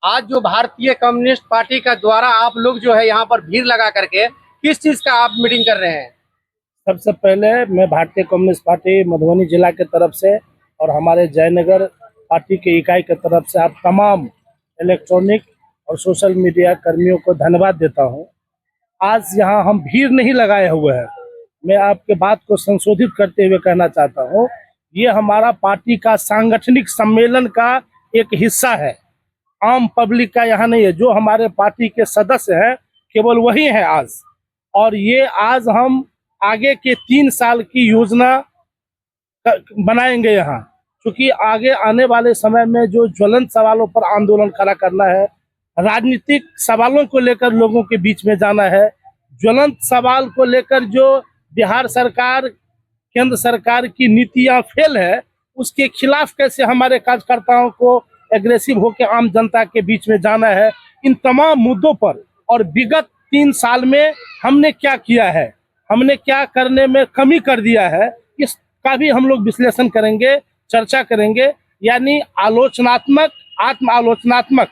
आज जो भारतीय कम्युनिस्ट पार्टी का द्वारा आप लोग जो है यहाँ पर भीड़ लगा करके किस चीज का आप मीटिंग कर रहे हैं? सबसे पहले मैं भारतीय कम्युनिस्ट पार्टी मधुबनी जिला के तरफ से और हमारे जयनगर पार्टी के इकाई के तरफ से आप तमाम इलेक्ट्रॉनिक और सोशल मीडिया कर्मियों को धन्यवाद देता हूं। आज यहां हम भीड़ नहीं लगाए हुए हैं। मैं आपके बात को संशोधित करते हुए कहना चाहता हूं, ये हमारा पार्टी का सांगठनिक सम्मेलन का एक हिस्सा है। आम पब्लिक का यहाँ नहीं है। जो हमारे पार्टी के सदस्य हैं केवल वही हैं आज। और ये आज हम आगे के 3 साल की योजना बनाएंगे यहाँ, क्योंकि आगे आने वाले समय में जो ज्वलंत सवालों पर आंदोलन खड़ा करना है, राजनीतिक सवालों को लेकर लोगों के बीच में जाना है, ज्वलंत सवाल को लेकर जो बिहार सरकार केंद्र सरकार की नीतियां फेल है उसके खिलाफ कैसे हमारे कार्यकर्ताओं को एग्रेसिव होकर आम जनता के बीच में जाना है, इन तमाम मुद्दों पर और विगत 3 साल में हमने क्या किया है, हमने क्या करने में कमी कर दिया है, इसका भी हम लोग विश्लेषण करेंगे, चर्चा करेंगे। यानी आलोचनात्मक आत्म आलोचनात्मक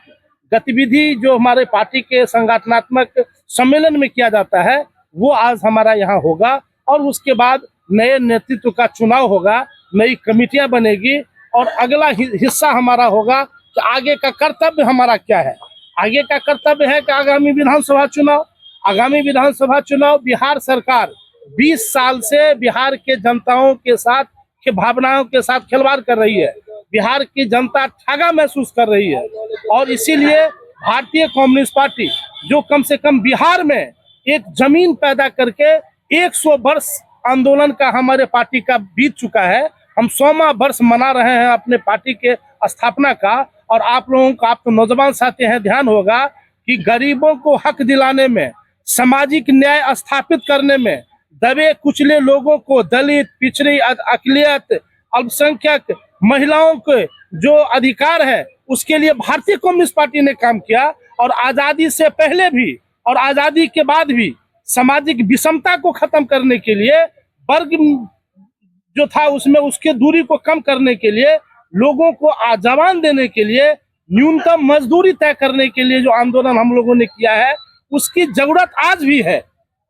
गतिविधि जो हमारे पार्टी के संगठनात्मक सम्मेलन में किया जाता है वो आज हमारा यहाँ होगा। और उसके बाद नए नेतृत्व का चुनाव होगा, नई कमेटियां बनेगी और अगला हिस्सा हमारा होगा कि आगे का कर्तव्य हमारा क्या है। आगे का कर्तव्य है कि आगामी विधानसभा चुनाव बिहार सरकार 20 साल से बिहार के जनताओं के साथ के भावनाओं के साथ खिलवाड़ कर रही है। बिहार की जनता ठगा महसूस कर रही है और इसीलिए भारतीय कम्युनिस्ट पार्टी जो कम से कम बिहार में एक जमीन पैदा करके 100 वर्ष आंदोलन का हमारे पार्टी का बीत चुका है। हम 100वां वर्ष मना रहे हैं अपने पार्टी के स्थापना का। और आप लोगों का, आप तो नौजवान साथी हैं, ध्यान होगा कि गरीबों को हक दिलाने में, सामाजिक न्याय स्थापित करने में, दबे कुचले लोगों को, दलित, पिछड़ी, अकलियत, अल्पसंख्यक महिलाओं के जो अधिकार है उसके लिए भारतीय कम्युनिस्ट पार्टी ने काम किया। और आजादी से पहले भी और आजादी के बाद भी सामाजिक विषमता को खत्म करने के लिए, वर्ग जो था उसमें उसके दूरी को कम करने के लिए, लोगों को आजावान देने के लिए, न्यूनतम मजदूरी तय करने के लिए जो आंदोलन हम लोगों ने किया है उसकी जरूरत आज भी है।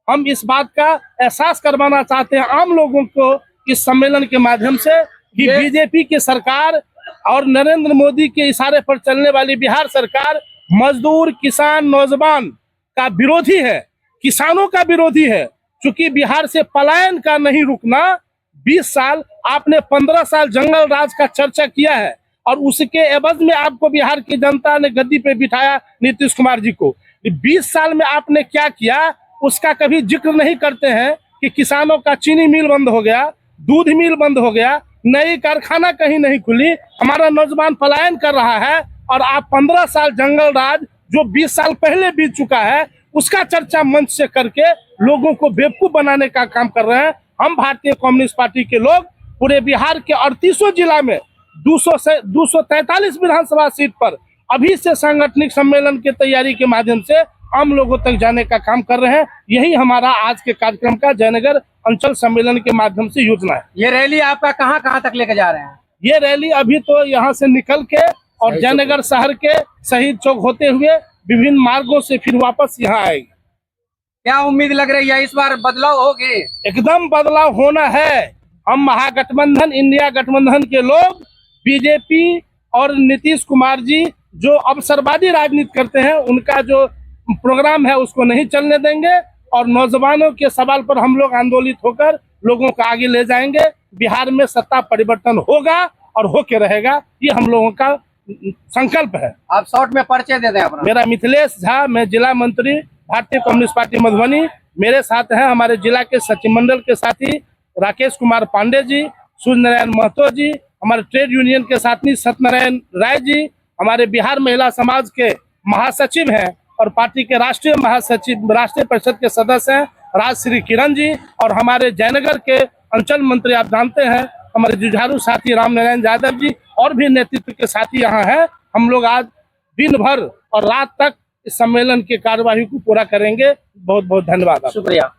हम इस बात का एहसास करवाना चाहते हैं आम लोगों को इस सम्मेलन के माध्यम से कि बीजेपी की सरकार और नरेंद्र मोदी के इशारे पर चलने वाली बिहार सरकार मजदूर, किसान, नौजवान का विरोधी है, किसानों का विरोधी है। क्योंकि बिहार से पलायन का नहीं रुकना, 20 साल आपने 15 साल जंगल राज का चर्चा किया है और उसके एवज में आपको बिहार की जनता ने गद्दी पे बिठाया नीतीश कुमार जी को। 20 साल में आपने क्या किया उसका कभी जिक्र नहीं करते हैं कि किसानों का चीनी मिल बंद हो गया, दूध मिल बंद हो गया, नई कारखाना कहीं नहीं खुली, हमारा नौजवान पलायन कर रहा है। और आप 15 साल जंगल राज जो 20 साल पहले बीत चुका है उसका चर्चा मंच से करके लोगों को बेवकूफ बनाने का काम कर रहे हैं। हम भारतीय कम्युनिस्ट पार्टी के लोग पूरे बिहार के 38 जिला में 243 विधानसभा सीट पर अभी से सांगठनिक सम्मेलन की तैयारी के माध्यम से आम लोगों तक जाने का काम कर रहे हैं। यही हमारा आज के कार्यक्रम का जयनगर अंचल सम्मेलन के माध्यम से योजना है। ये रैली आपका कहाँ तक लेके जा रहे हैं? ये रैली अभी तो यहाँ से निकल के और जयनगर शहर के शहीद चौक होते हुए विभिन्न मार्गों से फिर वापस यहाँ आएगी। क्या उम्मीद लग रही है इस बार बदलाव होगी? एकदम बदलाव होना है। हम महागठबंधन, इंडिया गठबंधन के लोग बीजेपी और नीतीश कुमार जी जो अवसरवादी राजनीति करते हैं उनका जो प्रोग्राम है उसको नहीं चलने देंगे और नौजवानों के सवाल पर हम लोग आंदोलित होकर लोगों को आगे ले जाएंगे। बिहार में सत्ता परिवर्तन होगा और होके रहेगा, ये हम लोगों का संकल्प है। आप शॉर्ट में परिचय दे दें अपना। मेरा मिथिलेश झा, मैं जिला मंत्री भारतीय कम्युनिस्ट पार्टी मधुबनी। मेरे साथ हैं हमारे जिला के सचिव मंडल के साथी राकेश कुमार पांडे जी, सूर्य नारायण महतो जी, हमारे ट्रेड यूनियन के साथी सत्यनारायण राय जी, हमारे बिहार महिला समाज के महासचिव हैं और पार्टी के राष्ट्रीय महासचिव, राष्ट्रीय परिषद के सदस्य हैं राजश्री किरण जी, और हमारे जयनगर के अंचल मंत्री आप जानते हैं हमारे जुझारू साथी राम नारायण यादव जी, और भी नेतृत्व के साथी यहाँ हैं। हम लोग आज दिन भर और रात तक इस सम्मेलन की कार्यवाही को पूरा करेंगे। बहुत बहुत धन्यवाद। शुक्रिया।